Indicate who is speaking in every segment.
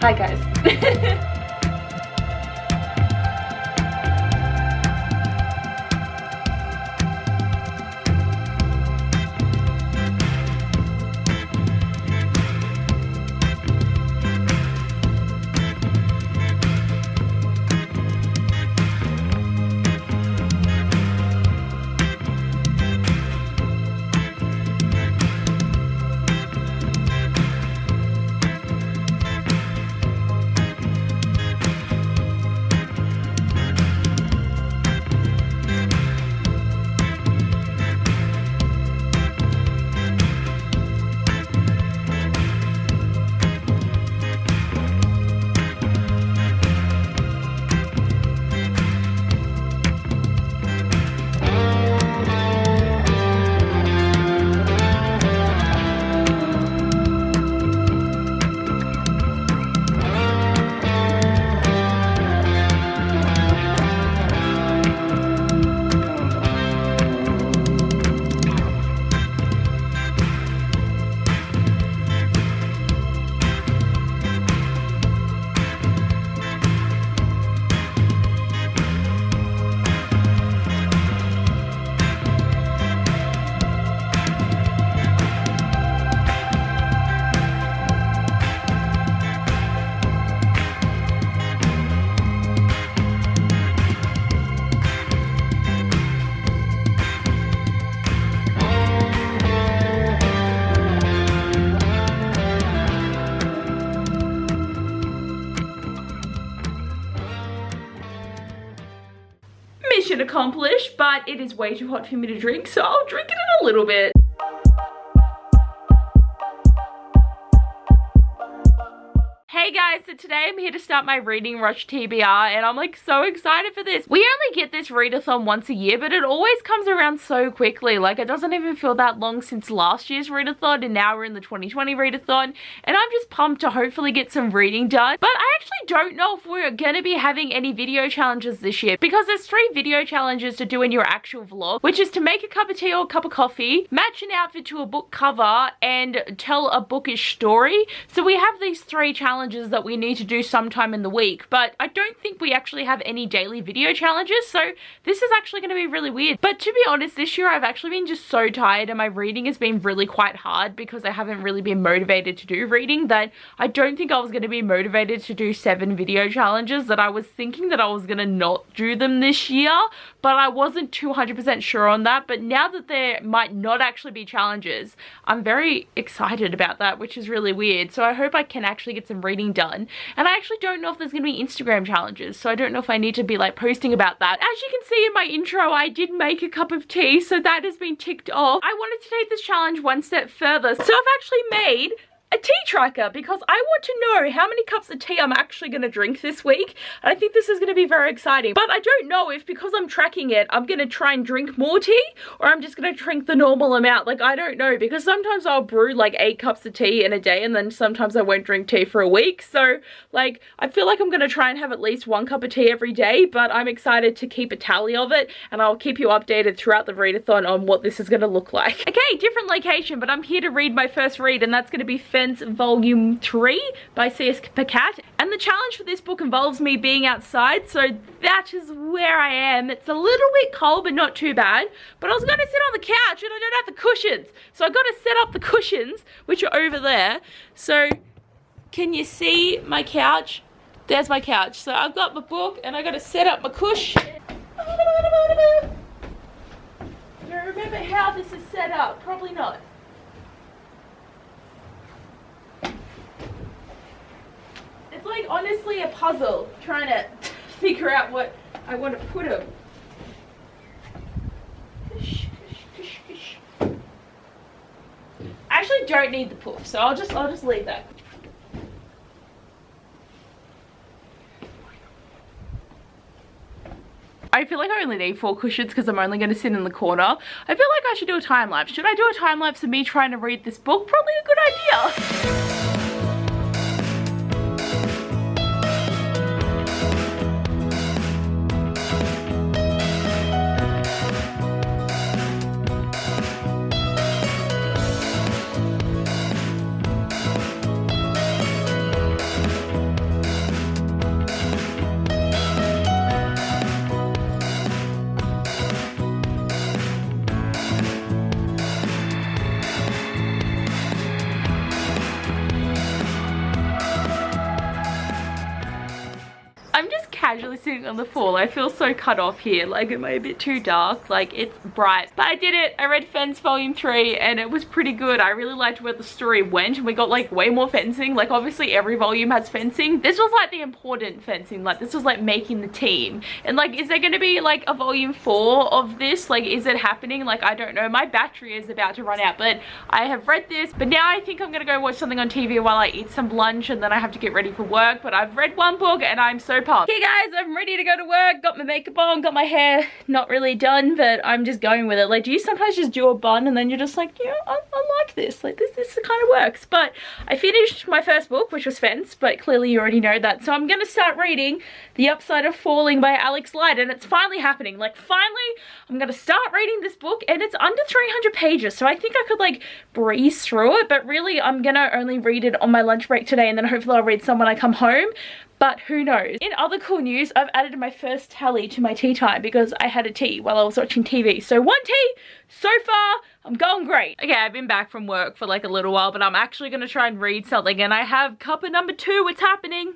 Speaker 1: Hi guys. Mission accomplished, but it is way too hot for me to drink, so I'll drink it in a little bit. Hey guys, so today I'm here to start my reading rush TBR and I'm like so excited for this. We only get this readathon once a year, but it always comes around so quickly. Like, it doesn't even feel that long since last year's readathon, and now we're in the 2020 readathon, and I'm just pumped to hopefully get some reading done. But I actually don't know if we're gonna be having any video challenges this year, because there's 3 video challenges to do in your actual vlog, which is to make a cup of tea or a cup of coffee, match an outfit to a book cover, and tell a bookish story. So we have these 3 challenges that we need to do sometime in the week, but I don't think we actually have any daily video challenges, so this is actually going to be really weird. But to be honest, this year I've actually been just so tired and my reading has been really quite hard because I haven't really been motivated to do reading, that I don't think I was going to be motivated to do 7 video challenges, that I was thinking that I was going to not do them this year, but I wasn't 200% sure on that. But now that there might not actually be challenges, I'm very excited about that, which is really weird. So I hope I can actually get some reading done. And I actually don't know if there's going to be Instagram challenges, so I don't know if I need to be like posting about that. As you can see in my intro, I did make a cup of tea, so that has been ticked off. I wanted to take this challenge one step further, so I've actually made a tea tracker because I want to know how many cups of tea I'm actually going to drink this week. And I think this is going to be very exciting. But I don't know if, because I'm tracking it, I'm going to try and drink more tea or I'm just going to drink the normal amount. Like, I don't know, because sometimes I'll brew like 8 cups of tea in a day and then sometimes I won't drink tea for a week. So like, I feel like I'm going to try and have at least 1 cup of tea every day, but I'm excited to keep a tally of it and I'll keep you updated throughout the readathon on what this is going to look like. Okay, different location, but I'm here to read my first read, and that's going to be Volume 3 by C.S. Pacat. And the challenge for this book involves me being outside, so that is where I am. It's a little bit cold, but not too bad. But I was going to sit on the couch and I don't have the cushions. So I've got to set up the cushions, which are over there. So can you see my couch? There's my couch. So I've got my book and I got to set up my cushion. Do you remember how this is set up? Probably not. It's like honestly a puzzle trying to figure out what I want to put them. I actually don't need the poof, so I'll just leave that. I feel like I only need 4 cushions because I'm only going to sit in the corner. I feel like I should do a time lapse. Should I do a time lapse of me trying to read this book? Probably a good idea. casually sitting on the floor. I feel so cut off here. Like, am I a bit too dark? Like, it's bright. But I did it. I read Fence Volume 3 and it was pretty good. I really liked where the story went and we got like way more fencing. Like, obviously every volume has fencing. This was like the important fencing. Like, this was like making the team. And like, is there going to be like a volume 4 of this? Like, is it happening? Like, I don't know. My battery is about to run out, but I have read this. But now I think I'm going to go watch something on TV while I eat some lunch and then I have to get ready for work. But I've read one book and I'm so pumped. Okay guys, I'm ready to go to work. Got my makeup on, got my hair not really done, but I'm just going with it. Like, do you sometimes just do a bun and then you're just like, yeah, I like this. Like, this kind of works. But I finished my first book, which was Fence, but clearly you already know that. So I'm going to start reading The Upside of Falling by Alex Light, and it's finally happening. Like, finally, I'm going to start reading this book, and it's under 300 pages, so I think I could, like, breeze through it, but really, I'm going to only read it on my lunch break today, and then hopefully I'll read some when I come home. But who knows? In other cool news, I've added my first tally to my tea time because I had a tea while I was watching TV. So 1 tea, so far, I'm going great. Okay, I've been back from work for like a little while, but I'm actually going to try and read something. And I have cuppa number 2, it's happening.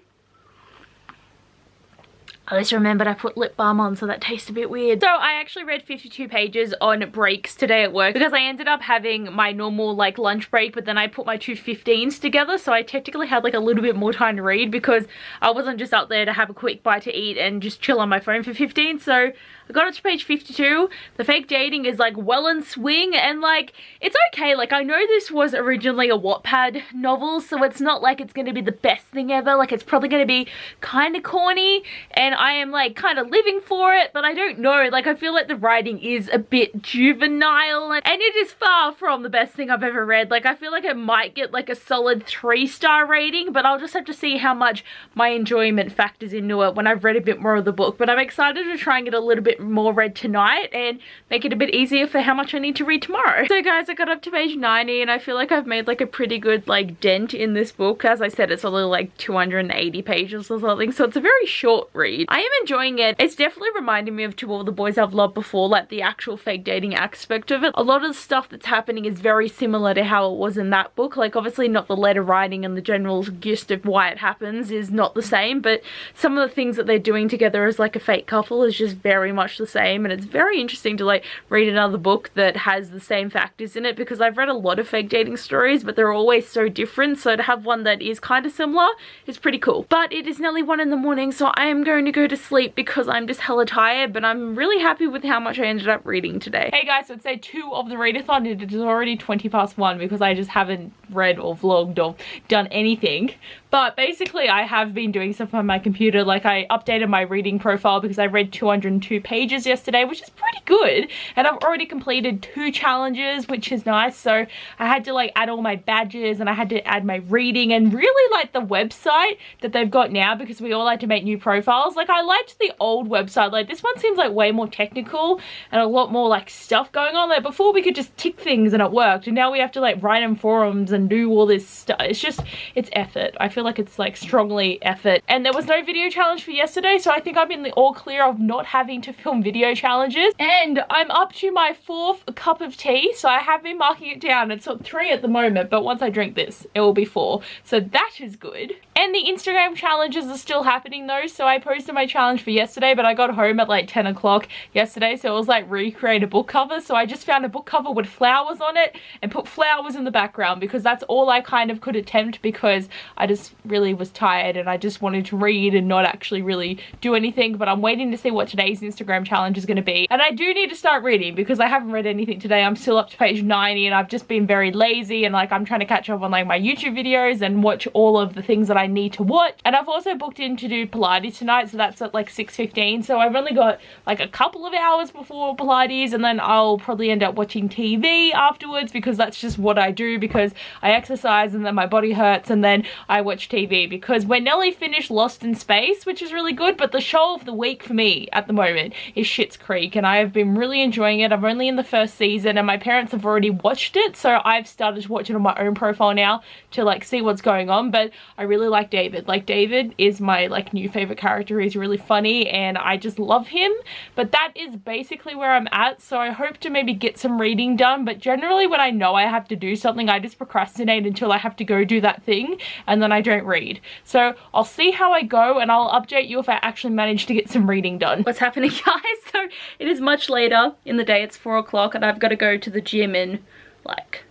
Speaker 1: I just remembered I put lip balm on, so that tastes a bit weird. So I actually read 52 pages on breaks today at work because I ended up having my normal like lunch break, but then I put my 2 15s together, so I technically had like a little bit more time to read because I wasn't just up there to have a quick bite to eat and just chill on my phone for 15. So I got up to page 52. The fake dating is like well in swing, and like it's okay. Like, I know this was originally a Wattpad novel, so it's not like it's going to be the best thing ever. Like, it's probably going to be kind of corny, and I am like kind of living for it, but I don't know. Like, I feel like the writing is a bit juvenile, and it is far from the best thing I've ever read. Like, I feel like it might get like a solid 3-star rating, but I'll just have to see how much my enjoyment factors into it when I've read a bit more of the book. But I'm excited to try and get a little bit more read tonight and make it a bit easier for how much I need to read tomorrow. So guys, I got up to page 90 and I feel like I've made like a pretty good like dent in this book. As I said, it's only like 280 pages or something, so it's a very short read. I am enjoying it. It's definitely reminding me of To All the Boys I've Loved Before, like the actual fake dating aspect of it. A lot of the stuff that's happening is very similar to how it was in that book. Like, obviously not the letter writing and the general gist of why it happens is not the same, but some of the things that they're doing together as like a fake couple is just very much the same. And it's very interesting to like read another book that has the same factors in it, because I've read a lot of fake dating stories, but they're always so different. So to have one that is kind of similar is pretty cool. But it is nearly 1 in the morning, so I am going to go to sleep because I'm just hella tired, but I'm really happy with how much I ended up reading today. Hey guys, so it's day 2 of the readathon. It is already 20 past 1 because I just haven't read or vlogged or done anything. But basically I have been doing stuff on my computer. Like, I updated my reading profile because I read 202 pages yesterday, which is pretty good. And I've already completed 2 challenges, which is nice. So I had to like add all my badges and I had to add my reading, and really like the website that they've got now, because we all like to make new profiles. Like, I liked the old website. Like, this one seems like way more technical and a lot more like stuff going on. Like, before we could just tick things and it worked, and now we have to like write in forums and do all this stuff. It's just, it's effort. I feel like it's like strongly effort. And there was no video challenge for yesterday, so I think I'm in the all clear of not having to film video challenges. And I'm up to my 4th cup of tea, so I have been marking it down. It's 3 at the moment, but once I drink this it will be 4, so that is good. And the Instagram challenges are still happening though, so I posted my challenge for yesterday, but I got home at like 10 o'clock yesterday, so it was like recreate a book cover. So I just found a book cover with flowers on it and put flowers in the background, because that's all I kind of could attempt, because I just really was tired and I just wanted to read and not actually really do anything. But I'm waiting to see what today's Instagram challenge is going to be, and I do need to start reading because I haven't read anything today. I'm still up to page 90 and I've just been very lazy, and like I'm trying to catch up on like my YouTube videos and watch all of the things that I need to watch. And I've also booked in to do Pilates tonight, so that's at like 6:15, so I've only got like a couple of hours before Pilates, and then I'll probably end up watching TV afterwards, because that's just what I do, because I exercise and then my body hurts and then I watch TV. Because we're nearly finished Lost in Space, which is really good, but the show of the week for me at the moment is Schitt's Creek, and I have been really enjoying it. I'm only in the 1st season and my parents have already watched it, so I've started to watch it on my own profile now to like see what's going on. But I really like David. Like, David is my like new favorite character. He's really funny and I just love him. But that is basically where I'm at. So I hope to maybe get some reading done. But generally when I know I have to do something, I just procrastinate until I have to go do that thing, and then I don't read. So I'll see how I go and I'll update you if I actually manage to get some reading done. What's happening, guys? So it is much later in the day. It's 4 o'clock and I've got to go to the gym in like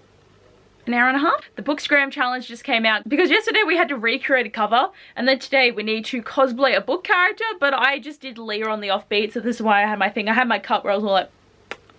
Speaker 1: an hour and a half. The Bookstagram challenge just came out because yesterday we had to recreate a cover, and then today we need to cosplay a book character, but I just did Leah on the offbeat, so this is why I had my thing. I had my cut where I was all like,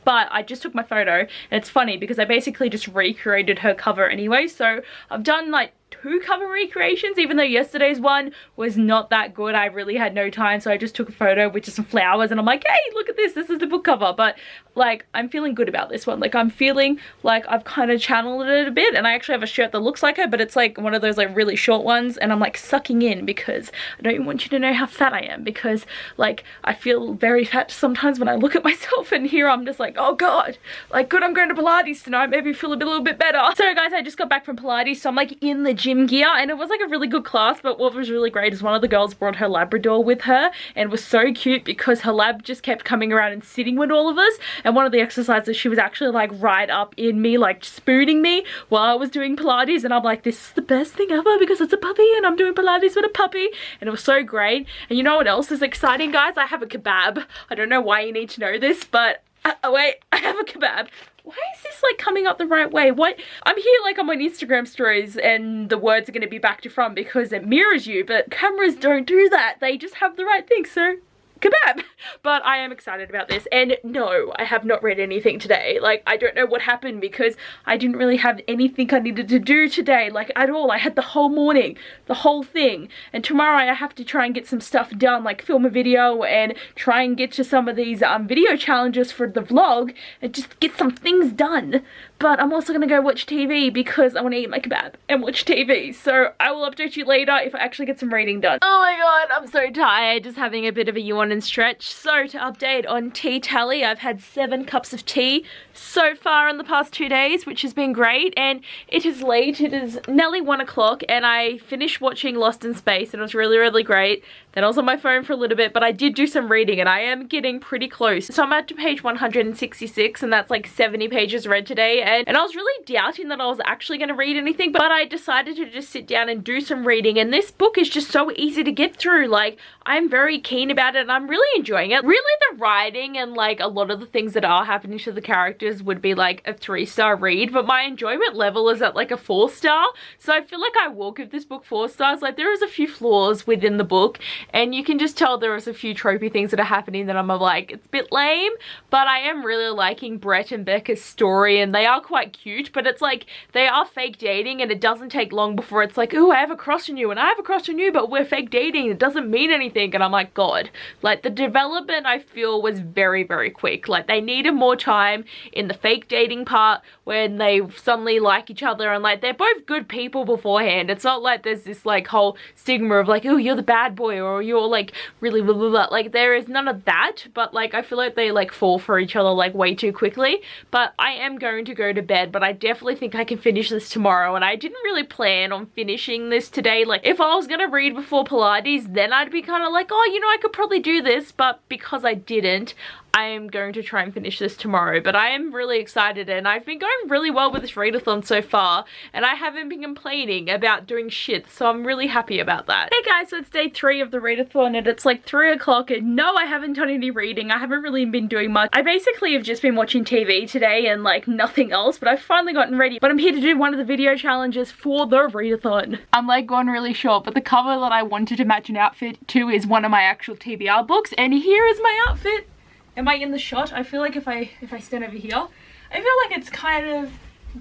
Speaker 1: but I just took my photo, and it's funny because I basically just recreated her cover anyway. So I've done like 2 cover recreations, even though yesterday's one was not that good. I really had no time, so I just took a photo with just some flowers and I'm like, hey, look at this, this is the book cover. But like, I'm feeling good about this one. Like, I'm feeling like I've kind of channeled it a bit, and I actually have a shirt that looks like her, but it's like one of those like really short ones, and I'm like sucking in because I don't want you to know how fat I am, because like I feel very fat sometimes when I look at myself, and here I'm just like, oh god, like good, I'm going to Pilates tonight, maybe feel a little bit better. So guys, I just got back from Pilates, so I'm like in the gym gear, and it was like a really good class. But what was really great is one of the girls brought her Labrador with her, and it was so cute because her lab just kept coming around and sitting with all of us, and one of the exercises she was actually like right up in me, like spooning me while I was doing Pilates, and I'm like, this is the best thing ever because it's a puppy and I'm doing Pilates with a puppy, and it was so great. And you know what else is exciting, guys? I have a kebab. I don't know why you need to know this, but wait, I have a kebab. Why is this like coming up the right way? What? I'm here like on my Instagram stories and the words are going to be back to front because it mirrors you, but cameras don't do that. They just have the right thing, so kebab. But I am excited about this, and no, I have not read anything today. Like, I don't know what happened because I didn't really have anything I needed to do today, like at all. I had the whole morning, the whole thing, and tomorrow I have to try and get some stuff done, like film a video and try and get to some of these video challenges for the vlog and just get some things done. But I'm also gonna go watch TV because I want to eat my kebab and watch TV. So I will update you later if I actually get some reading done. Oh my god, I'm so tired, just having a bit of a yawn and stretch. So to update on tea tally, I've had 7 cups of tea so far in the past 2 days, which has been great. And it is late, it is nearly 1 o'clock, and I finished watching Lost in Space, and it was really great. Then I was on my phone for a little bit, but I did do some reading and I am getting pretty close. So I'm at page 166, and that's like 70 pages read today. And I was really doubting that I was actually going to read anything, but I decided to just sit down and do some reading. And this book is just so easy to get through. Like, I'm very keen about it and I'm really enjoying it. Really, the writing and like a lot of the things that are happening to the characters would be like a 3-star read, but my enjoyment level is at like a 4-star. So I feel like I will give this book 4 stars. Like, there is a few flaws within the book, and you can just tell there is a few tropey things that are happening that I'm like, it's a bit lame. But I am really liking Brett and Becca's story, and they are quite cute, but it's like they are fake dating, and it doesn't take long before it's like, oh, I have a crush on you and I have a crush on you, but we're fake dating, it doesn't mean anything. And I'm like, god, like the development I feel was very quick. Like, they needed more time in the fake dating part when they suddenly like each other, and like they're both good people beforehand. It's not like there's this like whole stigma of like, oh, you're the bad boy or you're like really blah blah blah. Like, there is none of that, but like I feel like they like fall for each other like way too quickly. But I am going to go to bed, but I definitely think I can finish this tomorrow, and I didn't really plan on finishing this today. Like, if I was gonna read before Pilates, then I'd be kind of like, oh, you know, I could probably do this, but because I didn't, I am going to try and finish this tomorrow. But I am really excited, and I've been going really well with this readathon so far, and I haven't been complaining about doing shit, so I'm really happy about that. Hey guys, so it's day 3 of the readathon, and it's like 3 o'clock, and no, I haven't done any reading. I haven't really been doing much. I basically have just been watching TV today and like nothing else, but I've finally gotten ready. But I'm here to do one of the video challenges for the readathon. I'm like going really short, but the cover that I wanted to match an outfit to is one of my actual TBR books, and here is my outfit. Am I in the shot? I feel like if I stand over here, I feel like it's kind of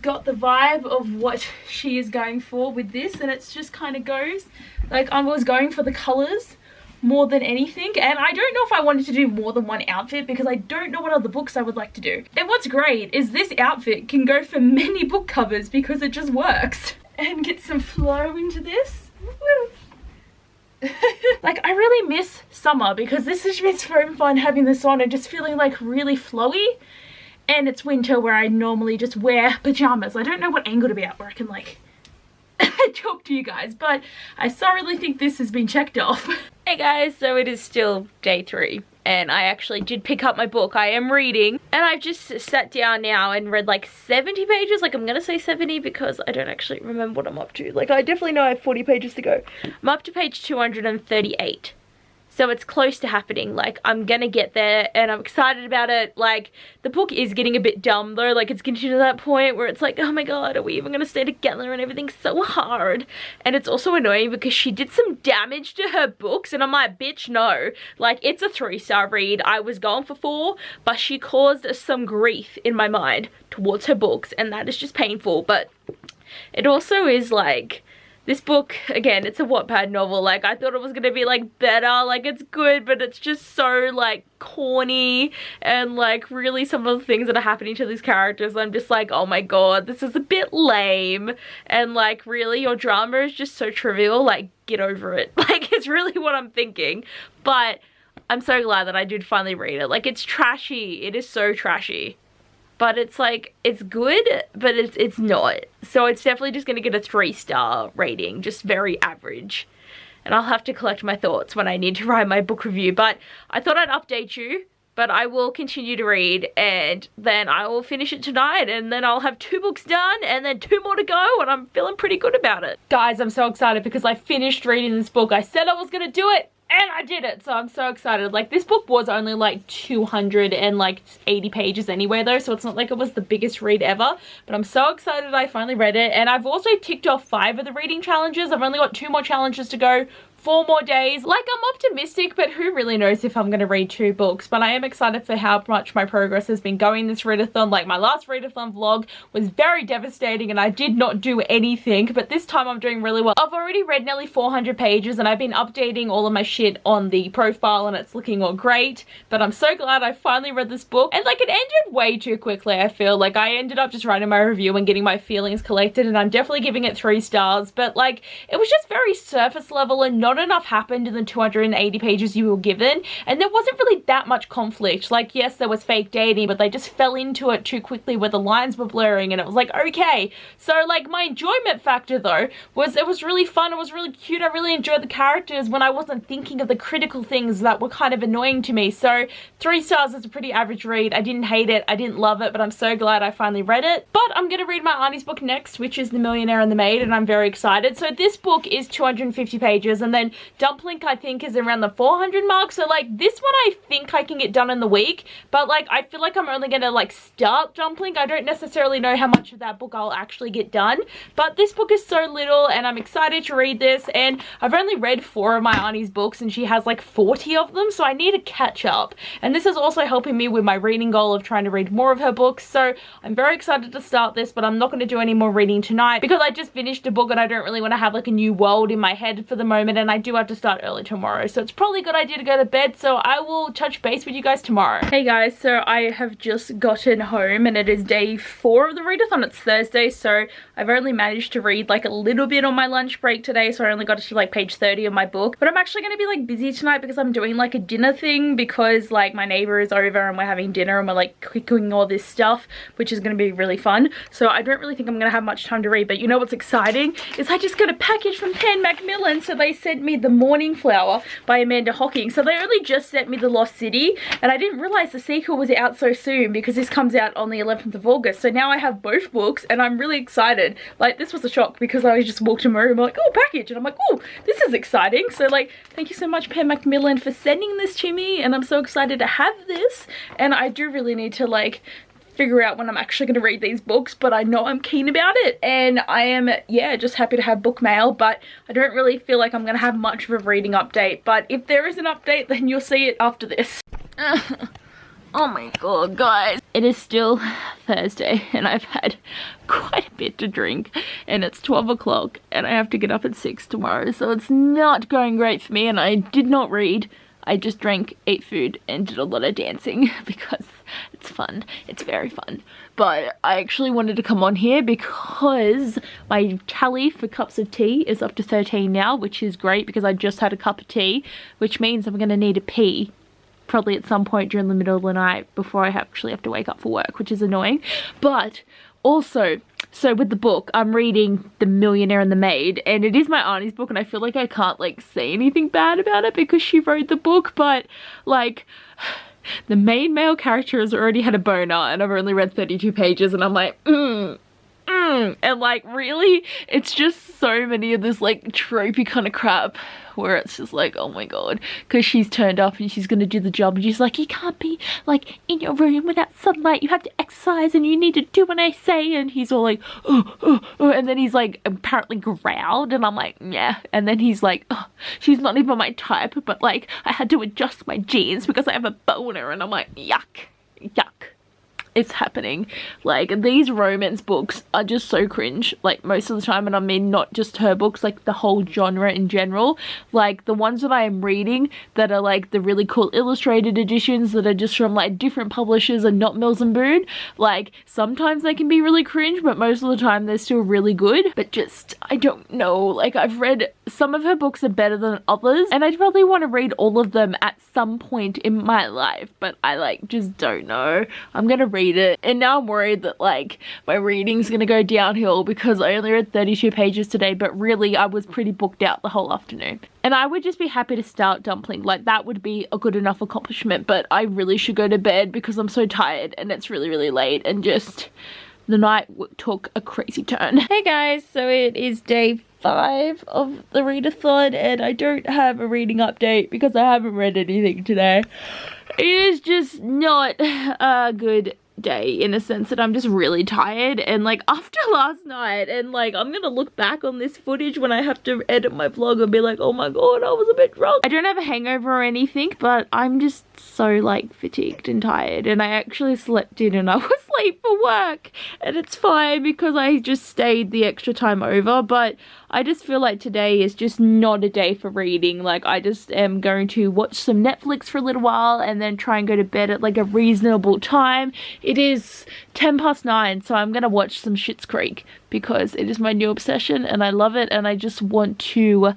Speaker 1: got the vibe of what she is going for with this, and it's just kind of goes like I was going for the colors more than anything. And I don't know if I wanted to do more than one outfit because I don't know what other books I would like to do. And what's great is this outfit can go for many book covers because it just works. And get some flow into this. Like, I really miss summer because this is just so fun having this on and just feeling like really flowy. And it's winter where I normally just wear pajamas. I don't know what angle to be at where I can like talk to you guys, but I thoroughly think this has been checked off. Hey guys, so it is still day 3. And I actually did pick up my book. I am reading, and I've just sat down now and read like 70 pages. Like, I'm gonna say 70 because I don't actually remember what I'm up to. Like, I definitely know I have 40 pages to go. I'm up to page 238. So it's close to happening. Like, I'm gonna get there and I'm excited about it. Like, the book is getting a bit dumb though. Like, it's getting to that point where it's like, oh my god, are we even gonna stay together, and everything's so hard. And it's also annoying because she did some damage to her books, and I'm like, bitch, no. Like, it's a 3-star read. I was going for 4, but she caused some grief in my mind towards her books, and that is just painful. But it also is like, this book, again, it's a Wattpad novel. Like, I thought it was gonna be like better, like it's good, but it's just so like corny, and like really some of the things that are happening to these characters, I'm just like, oh my god, this is a bit lame. And like, really, your drama is just so trivial, like get over it. Like, it's really what I'm thinking. But I'm so glad that I did finally read it. Like, it's trashy, it is so trashy. But it's like, it's good, but it's not. So it's definitely just gonna get a 3-star rating, just very average. And I'll have to collect my thoughts when I need to write my book review. But I thought I'd update you, but I will continue to read, and then I will finish it tonight, and then I'll have 2 books done, and then 2 more to go, and I'm feeling pretty good about it. Guys, I'm so excited because I finished reading this book. I said I was gonna do it, and I did it, so I'm so excited. Like, this book was only like 280 pages anyway though, so it's not like it was the biggest read ever, but I'm so excited I finally read it. And I've also ticked off 5 of the reading challenges. I've only got 2 more challenges to go, 4 more days. Like, I'm optimistic, but who really knows if I'm gonna read 2 books. But I am excited for how much my progress has been going this readathon. Like, my last readathon vlog was very devastating and I did not do anything, but this time I'm doing really well. I've already read nearly 400 pages and I've been updating all of my shit on the profile, and it's looking all great. But I'm so glad I finally read this book, and like, it ended way too quickly. I feel like I ended up just writing my review and getting my feelings collected, and I'm definitely giving it 3 stars. But like, it was just very surface level, and not enough happened in the 280 pages you were given, and there wasn't really that much conflict. Like, yes, there was fake dating, but they just fell into it too quickly where the lines were blurring, and it was like, okay. So like, my enjoyment factor though was, it was really fun, it was really cute, I really enjoyed the characters when I wasn't thinking of the critical things that were kind of annoying to me. So 3 stars is a pretty average read. I didn't hate it, I didn't love it, but I'm so glad I finally read it. But I'm gonna read my auntie's book next, which is The Millionaire and the Maid, and I'm very excited. So this book is 250 pages, and then Dumplink I think is around the 400 mark. So like, this one I think I can get done in the week, but like, I feel like I'm only gonna like start Dumplink. I don't necessarily know how much of that book I'll actually get done, but this book is so little and I'm excited to read this. And I've only read 4 of my auntie's books and she has like 40 of them, so I need to catch up. And this is also helping me with my reading goal of trying to read more of her books. So I'm very excited to start this, but I'm not going to do any more reading tonight because I just finished a book and I don't really want to have like a new world in my head for the moment, and I do have to start early tomorrow, so it's probably a good idea to go to bed. So I will touch base with you guys tomorrow. Hey guys, so I have just gotten home and it is day 4 of the readathon. It's Thursday, so I've only managed to read like a little bit on my lunch break today, so I only got to like page 30 of my book. But I'm actually going to be like busy tonight because I'm doing like a dinner thing, because like my neighbor is over and we're having dinner and we're like cooking all this stuff, which is going to be really fun. So I don't really think I'm going to have much time to read, but you know what's exciting is I just got a package from Pen Macmillan. So they sent me The Morning Flower by Amanda Hocking. So they only just sent me The Lost City, and I didn't realize the sequel was out so soon because this comes out on the 11th of August. So now I have both books and I'm really excited. Like, this was a shock because I just walked in my room like, oh, package, and I'm like, oh, this is exciting. So like, thank you so much Pen Macmillan for sending this to me, and I'm so excited to have this. And I do really need to like figure out when I'm actually going to read these books, but I know I'm keen about it, and I am, yeah, just happy to have book mail. But I don't really feel like I'm going to have much of a reading update, but if there is an update, then you'll see it after this. Oh my god, guys. It is still Thursday and I've had quite a bit to drink, and it's 12 o'clock and I have to get up at 6 tomorrow, so it's not going great for me. And I did not read, I just drank, ate food and did a lot of dancing because it's fun. It's very fun. But I actually wanted to come on here because my tally for cups of tea is up to 13 now, which is great because I just had a cup of tea, which means I'm going to need a pee probably at some point during the middle of the night before I actually have to wake up for work, which is annoying. But Also, so with the book, I'm reading The Millionaire and the Maid, and it is my auntie's book, and I feel like I can't like say anything bad about it because she wrote the book, but like the main male character has already had a boner and I've only read 32 pages and I'm like, and like really, it's just so many of this like tropey kind of crap where it's just like, oh my god, because she's turned up and she's gonna do the job and she's like, you can't be like in your room without sunlight, you have to exercise and you need to do what I say, and he's all like, oh, and then he's like apparently growled and I'm like, yeah, and then he's like, oh, she's not even my type, but like I had to adjust my jeans because I have a boner, and I'm like, yuck. It's happening. Like, these romance books are just so cringe, like, most of the time, and I mean not just her books, like the whole genre in general. Like, the ones that I am reading that are like the really cool illustrated editions that are just from like different publishers and not Mills and Boon, like, sometimes they can be really cringe, but most of the time they're still really good. But just, I don't know, like, I've read some of her books are better than others, and I'd probably want to read all of them at some point in my life, but I like just don't know. I'm gonna read it, and now I'm worried that like my reading's gonna go downhill because I only read 32 pages today, but really I was pretty booked out the whole afternoon. And I would just be happy to start Dumpling, like that would be a good enough accomplishment, but I really should go to bed because I'm so tired and it's really late, and just the night took a crazy turn. Hey guys, so it is day 5 of the readathon and I don't have a reading update because I haven't read anything today. It is just not a good day in a sense that I'm just really tired, and like after last night, and like I'm gonna look back on this footage when I have to edit my vlog and be like, oh my god, I was a bit drunk. I don't have a hangover or anything, but I'm just so like fatigued and tired, and I actually slept in and I was late for work, and it's fine because I just stayed the extra time over, but I just feel like today is just not a day for reading. Like, I just am going to watch some Netflix for a little while and then try and go to bed at like a reasonable time. It is 9:10, so I'm gonna watch some Schitt's Creek because it is my new obsession and I love it, and I just want to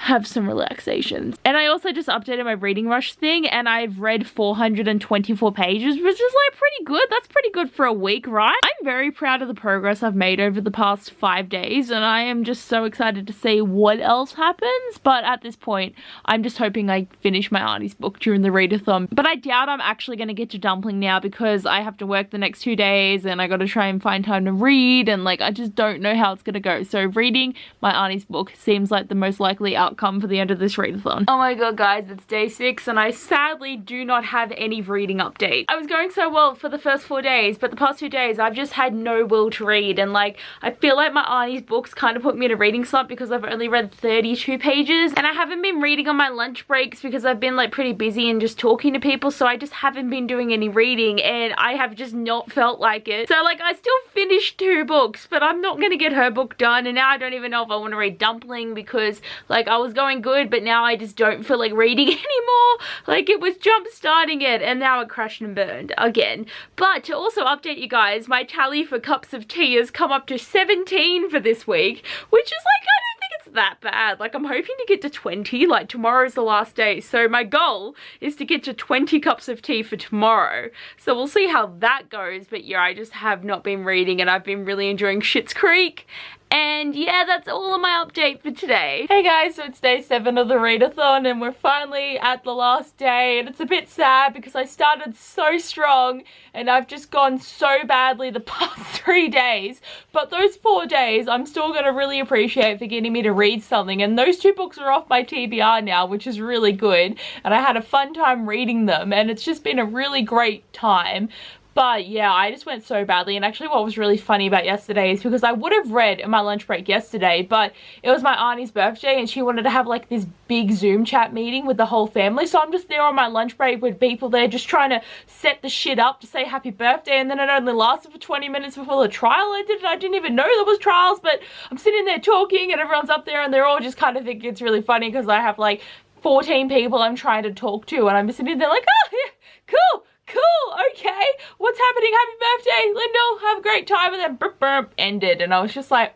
Speaker 1: have some relaxations. And I also just updated my reading rush thing, and I've read 424 pages, which is like pretty good. That's pretty good for a week, right? I'm very proud of the progress I've made over the past 5 days, and I am just so excited to see what else happens. But at this point, I'm just hoping I finish my auntie's book during the readathon. But I doubt I'm actually going to get to Dumpling now because I have to work the next 2 days and I got to try and find time to read, and like I just don't know how it's going to go. So reading my auntie's book seems like the most likely outcome for the end of this readathon. Oh my god guys, it's day 6 and I sadly do not have any reading update. I was going so well for the first 4 days, but the past 2 days I've just had no will to read, and like I feel like my auntie's books kind of put me in a reading slump because I've only read 32 pages, and I haven't been reading on my lunch breaks because I've been like pretty busy and just talking to people, so I just haven't been doing any reading, and I have just not felt like it. So like I still finished 2 books, but I'm not gonna get her book done, and now I don't even know if I want to read Dumpling because like I was going good, but now I just don't feel like reading anymore. Like it was jump starting it and now it crashed and burned again. But to also update you guys, my tally for cups of tea has come up to 17 for this week, which is like, I don't think it's that bad. Like I'm hoping to get to 20, like tomorrow's the last day. So my goal is to get to 20 cups of tea for tomorrow. So we'll see how that goes. But yeah, I just have not been reading and I've been really enjoying Schitt's Creek. And yeah, that's all of my update for today. Hey guys, so it's day 7 of the readathon and we're finally at the last day, and it's a bit sad because I started so strong and I've just gone so badly the past 3 days, but those 4 days I'm still gonna really appreciate for getting me to read something, and those 2 books are off my TBR now, which is really good, and I had a fun time reading them and it's just been a really great time. But yeah, I just went so badly, and actually what was really funny about yesterday is because I would have read in my lunch break yesterday, but it was my auntie's birthday and she wanted to have like this big Zoom chat meeting with the whole family, so I'm just there on my lunch break with people there just trying to set the shit up to say happy birthday, and then it only lasted for 20 minutes before the trial ended. I didn't even know there was trials, but I'm sitting there talking and everyone's up there and they're all just kind of thinking it's really funny because I have like 14 people I'm trying to talk to, and I'm sitting there like, oh yeah, cool. Cool, okay, what's happening? Happy birthday, Lyndall, have a great time. And then burp, burp, ended, and I was just like,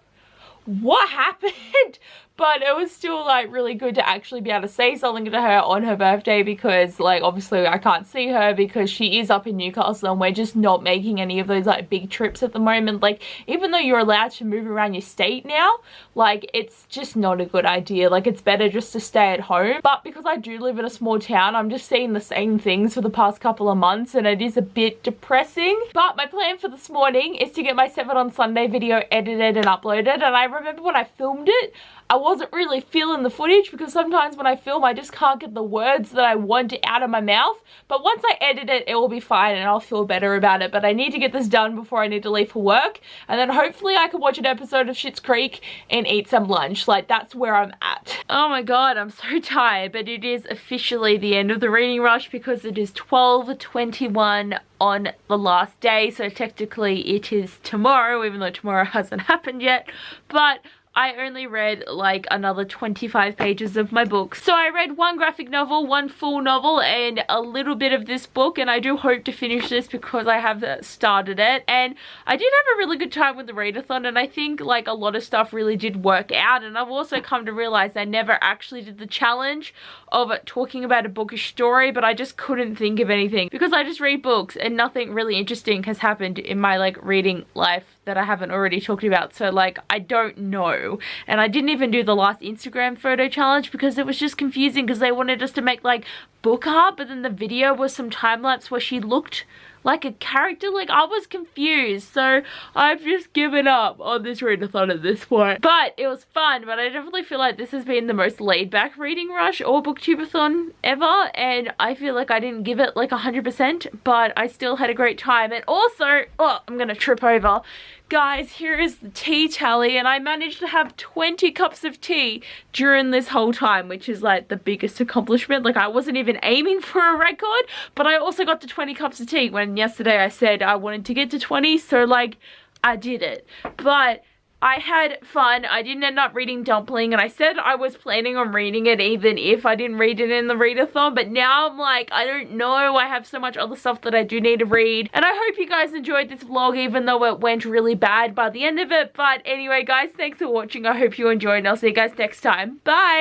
Speaker 1: what happened? but it was still like really good to actually be able to say something to her on her birthday, because like obviously I can't see her because she is up in Newcastle and we're just not making any of those like big trips at the moment. Like even though you're allowed to move around your state now, like it's just not a good idea. Like it's better just to stay at home. But because I do live in a small town, I'm just seeing the same things for the past couple of months and it is a bit depressing. But my plan for this morning is to get my 7 on Sunday video edited and uploaded. And I remember when I filmed it, I wasn't really feeling the footage because sometimes when I film I just can't get the words that I want out of my mouth. But once I edit it, it will be fine and I'll feel better about it. But I need to get this done before I need to leave for work, and then hopefully I can watch an episode of Schitt's Creek and eat some lunch. Like that's where I'm at. Oh my god, I'm so tired, but it is officially the end of the reading rush because it is 12:21 on the last day, so technically it is tomorrow, even though tomorrow hasn't happened yet. But I only read like another 25 pages of my book. So I read 1 graphic novel, 1 full novel, and a little bit of this book, and I do hope to finish this because I have started it. And I did have a really good time with the readathon, and I think like a lot of stuff really did work out. And I've also come to realize I never actually did the challenge of talking about a bookish story, but I just couldn't think of anything because I just read books and nothing really interesting has happened in my like reading life that I haven't already talked about. So like I don't know. And I didn't even do the last Instagram photo challenge because it was just confusing because they wanted us to make like book art, but then the video was some time lapse where she looked like a character. Like I was confused, so I've just given up on this readathon at this point. But it was fun, but I definitely feel like this has been the most laid back reading rush or booktubeathon ever, and I feel like I didn't give it like 100%, but I still had a great time. And also, oh, I'm gonna trip over. Guys, here is the tea tally, and I managed to have 20 cups of tea during this whole time, which is like the biggest accomplishment. Like I wasn't even aiming for a record, but I also got to 20 cups of tea when yesterday I said I wanted to get to 20, so like I did it. But I had fun. I didn't end up reading Dumpling, and I said I was planning on reading it even if I didn't read it in the readathon, but now I'm like, I don't know. I have so much other stuff that I do need to read, and I hope you guys enjoyed this vlog even though it went really bad by the end of it. But anyway guys, thanks for watching. I hope you enjoyed, and I'll see you guys next time. Bye!